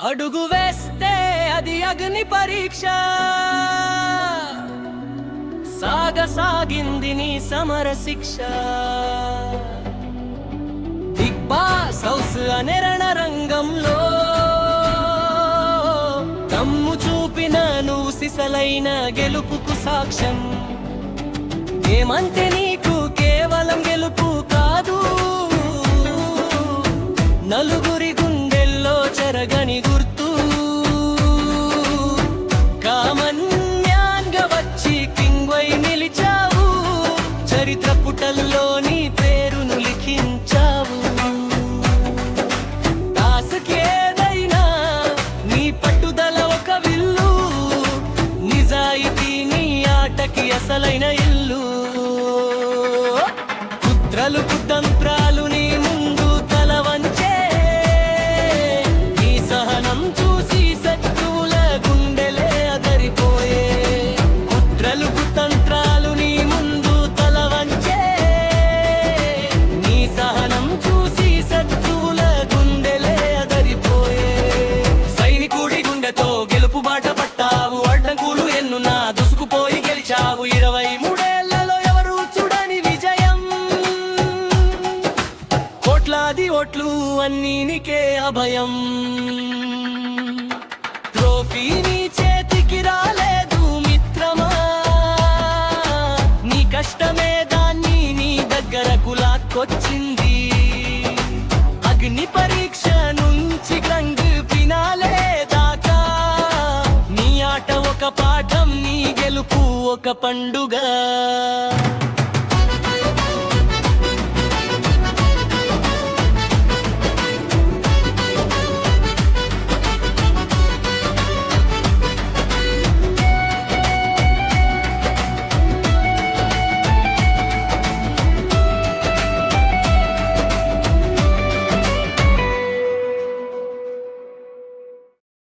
అడుగు వేస్తే అది అగ్ని పరీక్ష, సాగింది నీ సమర శిక్ష. బిగ్ బాస్ హౌస్ అనే రణరంగంలో దమ్ము చూపిన నువ్వు సిసలైన గెలుపుకు సాక్ష్యం. ఏమంటే నీకు కేవలం గెలుపు కాదు, నలుగురి గుండెల్లో చెరగని గుర్తు. కామన్యాన్గా వచ్చి కింగ్వై నిలిచావు, చరిత్ర పుటల్లో నీ పేరును లిఖించావు. దాసుకేదైనా నీ పట్టుదల ఒక విల్లు, నిజాయితీ నీ ఆటకి అసలైన ఇల్లు. కుట్రలు కుతంత్రాలు నీ ముందు తల వంచే, నీ సహనం చూసి శత్రువుల గుండెలే అదరిపోయే. కుట్రలు కుతంత్రాలు నీ ముందు తల వంచే, నీ సహనం చూసి శత్రువుల గుండెలే అదరిపోయే. సైనికుడి గుండెతో గెలుపు బాట పట్టావు, అడ్డంకులు ఎన్నున్నా దుసుకుపోయి గెలిచావు. 23 ఎవరు చూడని విజయం, కోట్లాది ఓట్లు అన్నీ నీకే అభయం. ట్రోఫీ నీ చేతికి రాలేదు మిత్రమా, నీ కష్టమే దాన్ని నీ దగ్గరకు లాక్కొచ్చింది. అగ్ని పరీక్ష నుంచి గ్రాండ్ ఫినాలే దాకా నీ ఆట ఒక పాఠం, నీ గెలుపు ఒక పండుగ.